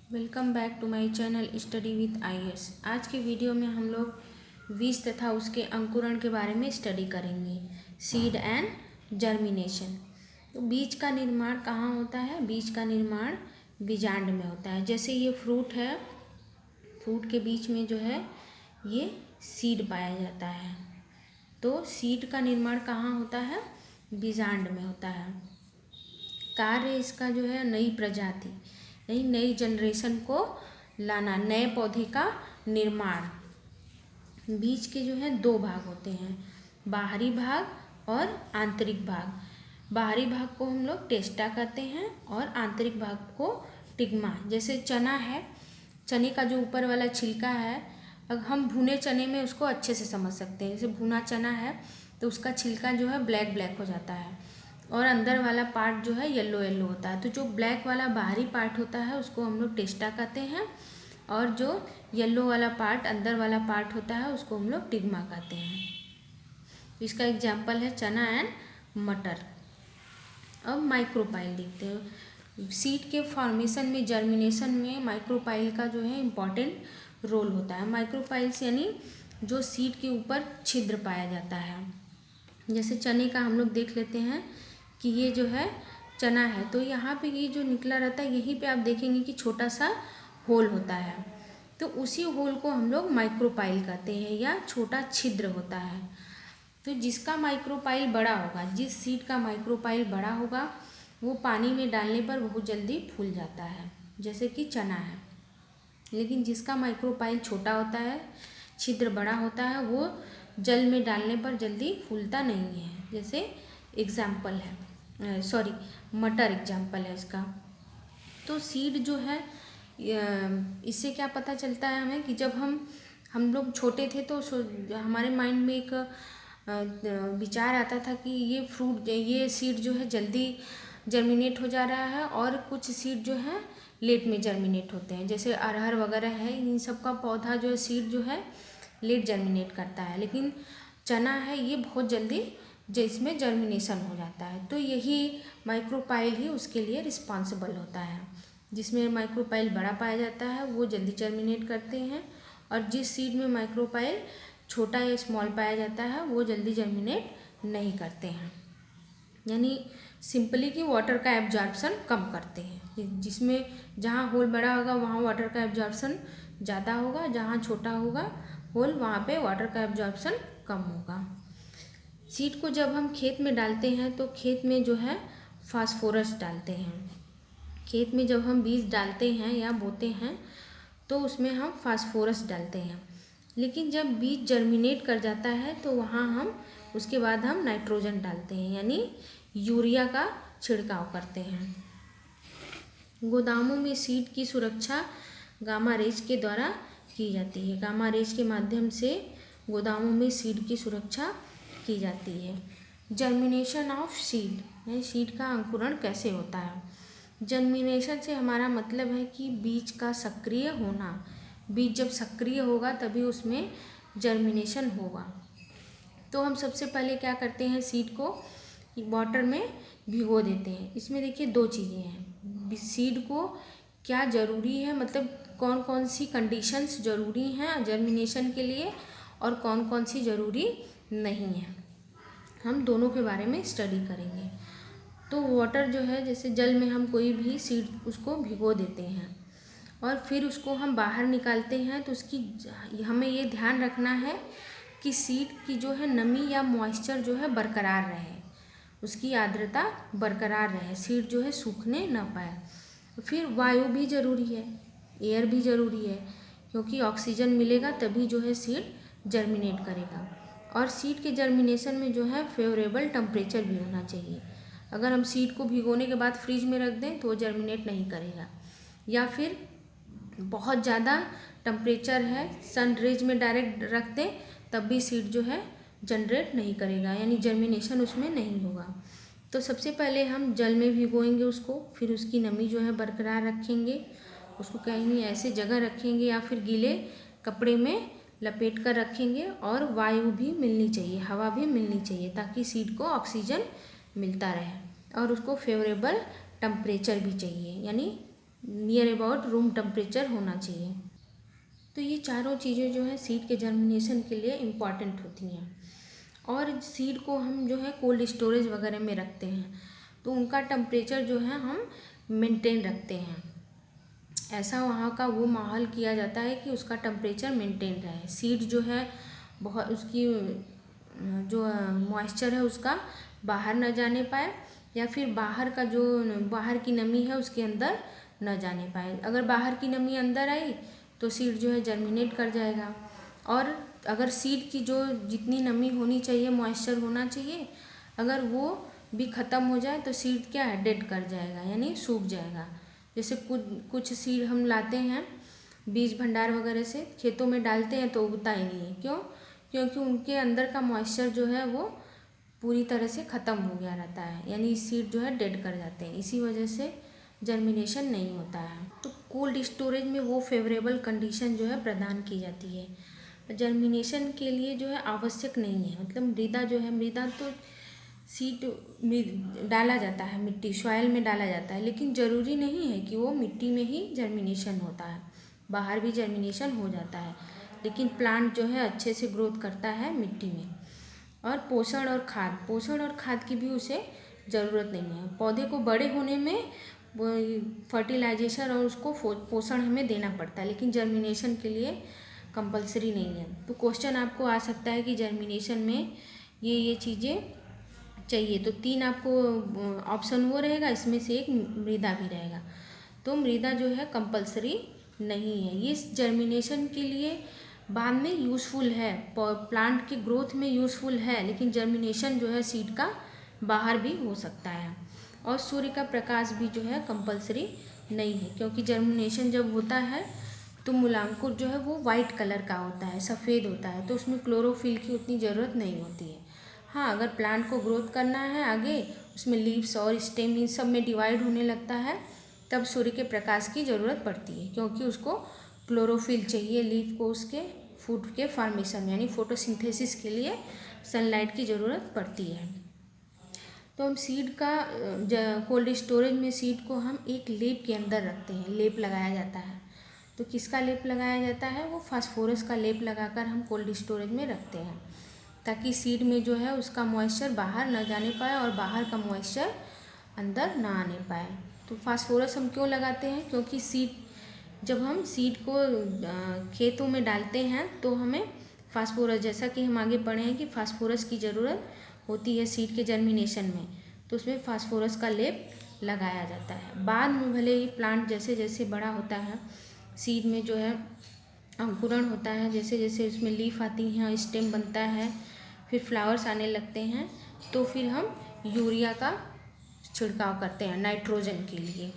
Welcome back to my channel study with IAS. आज के video में हम लोग बीज तथा उसके अंकुरण के बारे में स्टडी करेंगे। Seed and germination. तो बीज का निर्माण कहाँ होता है? बीज का निर्माण बीजांड में होता है। जैसे ये फ्रूट है, फ्रूट के बीच में जो है ये सीड पाया जाता है। तो सीड का निर्माण कहाँ होता है? बीजांड में होता है। कार्य इसका जो है नई प्रजाति यानी नई जनरेशन को लाना, नए पौधे का निर्माण। बीज के जो है दो भाग होते हैं, बाहरी भाग और आंतरिक भाग। बाहरी भाग को हम लोग टेस्टा कहते हैं और आंतरिक भाग को टिग्मा। जैसे चना है, चने का जो ऊपर वाला छिलका है, अगर हम भुने चने में उसको अच्छे से समझ सकते हैं। जैसे भुना चना है तो उसका छिलका जो है ब्लैक ब्लैक हो जाता है और अंदर वाला पार्ट जो है येलो येलो होता है। तो जो ब्लैक वाला बाहरी पार्ट होता है उसको हम लोग टेस्टा कहते हैं और जो येलो वाला पार्ट, अंदर वाला पार्ट होता है, उसको हम लोग टिग्मा कहते हैं। इसका एग्जाम्पल है चना एंड मटर। अब माइक्रोपाइल देखते हैं। सीड के फॉर्मेशन में, जर्मिनेशन में माइक्रोपाइल का जो है इम्पॉर्टेंट रोल होता है। माइक्रोपाइल्स यानी जो सीड के ऊपर छिद्र पाया जाता है। जैसे चने का हम लोग देख लेते हैं कि ये जो है चना है, तो यहाँ पे ये जो निकला रहता है, यहीं पे आप देखेंगे कि छोटा सा होल होता है। तो उसी होल को हम लोग माइक्रोपाइल कहते हैं या छोटा छिद्र होता है। तो जिसका माइक्रोपाइल बड़ा होगा, जिस सीड का माइक्रोपाइल बड़ा होगा, वो पानी में डालने पर बहुत जल्दी फूल जाता है, जैसे कि चना है। लेकिन जिसका माइक्रोपाइल छोटा होता है, छिद्र बड़ा होता है, वो जल में डालने पर जल्दी फूलता नहीं है। जैसे एग्जाम्पल है, मटर एग्जाम्पल है इसका। तो सीड जो है, इससे क्या पता चलता है हमें कि जब हम लोग छोटे थे तो हमारे माइंड में एक विचार आता था कि ये सीड जो है जल्दी जर्मिनेट हो जा रहा है और कुछ सीड जो है लेट में जर्मिनेट होते हैं। जैसे अरहर वगैरह है, इन सब का पौधा जो है, सीड जो है लेट जर्मिनेट करता है। लेकिन चना है ये बहुत जल्दी जिसमें जर्मिनेशन हो जाता है। तो यही माइक्रोपाइल ही उसके लिए रिस्पॉन्सिबल होता है। जिसमें माइक्रोपाइल बड़ा पाया जाता है वो जल्दी जर्मिनेट करते हैं, और जिस सीड में माइक्रोपाइल छोटा या स्मॉल पाया जाता है वो जल्दी जर्मिनेट नहीं करते हैं। यानी सिंपली कि वाटर का एब्जॉर्प्शन कम करते हैं। जिसमें जहाँ होल बड़ा होगा वहाँ वाटर का एब्जॉर्प्शन ज़्यादा होगा, जहाँ छोटा होगा होल वहाँ पे वाटर का एब्जॉर्प्शन कम होगा। सीड को जब हम खेत में डालते हैं तो खेत में जो है फास्फोरस डालते हैं। खेत में जब हम बीज डालते हैं या बोते हैं तो उसमें हम फास्फोरस डालते हैं। लेकिन जब बीज जर्मिनेट कर जाता है तो वहाँ हम उसके बाद हम नाइट्रोजन डालते हैं, यानी यूरिया का छिड़काव करते हैं। गोदामों में सीड की सुरक्षा गामा रेज के द्वारा की जाती है। गामा रेज के माध्यम से गोदामों में सीड की सुरक्षा की जाती है। जर्मिनेशन ऑफ सीड, यानी सीड का अंकुरण कैसे होता है? जर्मिनेशन से हमारा मतलब है कि बीज का सक्रिय होना। बीज जब सक्रिय होगा तभी उसमें जर्मिनेशन होगा। तो हम सबसे पहले क्या करते हैं, सीड को वाटर में भिगो देते हैं। इसमें देखिए दो चीज़ें हैं। सीड को क्या ज़रूरी है, मतलब कौन कौन सी कंडीशंस ज़रूरी हैं जर्मिनेशन के लिए और कौन कौन सी ज़रूरी नहीं है, हम दोनों के बारे में स्टडी करेंगे। तो वाटर जो है, जैसे जल में हम कोई भी सीड उसको भिगो देते हैं और फिर उसको हम बाहर निकालते हैं, तो उसकी हमें ये ध्यान रखना है कि सीड की जो है नमी या मॉइस्चर जो है बरकरार रहे, उसकी आर्द्रता बरकरार रहे, सीड जो है सूखने ना पाए। फिर वायु भी ज़रूरी है, एयर भी ज़रूरी है, क्योंकि ऑक्सीजन मिलेगा तभी जो है सीड जर्मिनेट करेगा। और सीड के जर्मिनेशन में जो है फेवरेबल टेम्परेचर भी होना चाहिए। अगर हम सीड को भिगोने के बाद फ्रिज में रख दें तो वो जर्मिनेट नहीं करेगा, या फिर बहुत ज़्यादा टेम्परेचर है, सन रेज में डायरेक्ट रख दें तब भी सीड जो है जनरेट नहीं करेगा, यानी जर्मिनेशन उसमें नहीं होगा। तो सबसे पहले हम जल में भिगोएंगे उसको, फिर उसकी नमी जो है बरकरार रखेंगे, उसको कहीं ऐसे जगह रखेंगे या फिर गीले कपड़े में लपेट कर रखेंगे, और वायु भी मिलनी चाहिए, हवा भी मिलनी चाहिए, ताकि सीड को ऑक्सीजन मिलता रहे। और उसको फेवरेबल टेम्परेचर भी चाहिए, यानी नियर अबाउट रूम टेम्परेचर होना चाहिए। तो ये चारों चीज़ें जो है सीड के जर्मिनेशन के लिए इम्पॉर्टेंट होती हैं। और सीड को हम जो है कोल्ड स्टोरेज वगैरह में रखते हैं तो उनका टेम्परेचर जो है हम मेंटेन रखते हैं। ऐसा वहाँ का वो माहौल किया जाता है कि उसका टेम्परेचर मेंटेन रहे। सीड जो है बहुत उसकी जो मॉइस्चर है उसका बाहर न जाने पाए या फिर बाहर की नमी है उसके अंदर न जाने पाए। अगर बाहर की नमी अंदर आई तो सीड जो है जर्मिनेट कर जाएगा। और अगर सीड की जो जितनी नमी होनी चाहिए, मॉइस्चर होना चाहिए, अगर वो भी ख़त्म हो जाए तो सीड क्या है, डेड कर जाएगा, यानी सूख जाएगा। जैसे कुछ सीड हम लाते हैं बीज भंडार वगैरह से, खेतों में डालते हैं तो उगता ही नहीं है। क्यों? क्योंकि उनके अंदर का मॉइस्चर जो है वो पूरी तरह से ख़त्म हो गया रहता है, यानी सीड जो है डेड कर जाते हैं। इसी वजह से जर्मिनेशन नहीं होता है। तो कोल्ड स्टोरेज में वो फेवरेबल कंडीशन जो है प्रदान की जाती है। जर्मिनेशन के लिए जो है आवश्यक नहीं है, मतलब मृदा तो सीड डाला जाता है, मिट्टी सॉइल में डाला जाता है, लेकिन ज़रूरी नहीं है कि वो मिट्टी में ही जर्मिनेशन होता है, बाहर भी जर्मिनेशन हो जाता है। लेकिन प्लांट जो है अच्छे से ग्रोथ करता है मिट्टी में। और पोषण और खाद की भी उसे ज़रूरत नहीं है। पौधे को बड़े होने में फर्टिलाइजेशन और उसको पोषण हमें देना पड़ता है, लेकिन जर्मिनेशन के लिए कंपलसरी नहीं है। तो क्वेश्चन आपको आ सकता है कि जर्मिनेशन में ये चीज़ें चाहिए, तो 3 आपको ऑप्शन वो रहेगा, इसमें से एक मृदा भी रहेगा। तो मृदा जो है कंपलसरी नहीं है, ये जर्मिनेशन के लिए बाद में यूज़फुल है, प्लांट के ग्रोथ में यूज़फुल है, लेकिन जर्मिनेशन जो है सीड का बाहर भी हो सकता है। और सूर्य का प्रकाश भी जो है कंपलसरी नहीं है, क्योंकि जर्मिनेशन जब होता है तो मूलांकुर जो है वो वाइट कलर का होता है, सफ़ेद होता है, तो उसमें क्लोरोफिल की उतनी ज़रूरत नहीं होती है। हाँ, अगर प्लांट को ग्रोथ करना है आगे, उसमें लीव्स और स्टेम इन सब में डिवाइड होने लगता है, तब सूर्य के प्रकाश की ज़रूरत पड़ती है, क्योंकि उसको क्लोरोफिल चाहिए लीफ को उसके फूड के फॉर्मेशन यानी फोटोसिंथेसिस के लिए सनलाइट की ज़रूरत पड़ती है। तो हम सीड का कोल्ड स्टोरेज में सीड को हम एक लेप के अंदर रखते हैं, लेप लगाया जाता है। तो किसका लेप लगाया जाता है? वो फास्फोरस का लेप लगाकर हम कोल्ड स्टोरेज में रखते हैं, ताकि सीड में जो है उसका मॉइस्चर बाहर न जाने पाए और बाहर का मॉइस्चर अंदर ना आने पाए। तो फास्फोरस हम क्यों लगाते हैं? क्योंकि जब हम सीड को खेतों में डालते हैं तो हमें फास्फोरस, जैसा कि हम आगे पढ़े हैं कि फास्फोरस की ज़रूरत होती है सीड के जर्मिनेशन में, तो उसमें फास्फोरस का लेप लगाया जाता है। बाद में भले ही प्लांट जैसे जैसे बड़ा होता है, सीड में जो है अंकुरण होता है, जैसे जैसे उसमें लीफ आती हैं, स्टेम बनता है, फिर फ्लावर्स आने लगते हैं, तो फिर हम यूरिया का छिड़काव करते हैं नाइट्रोजन के लिए।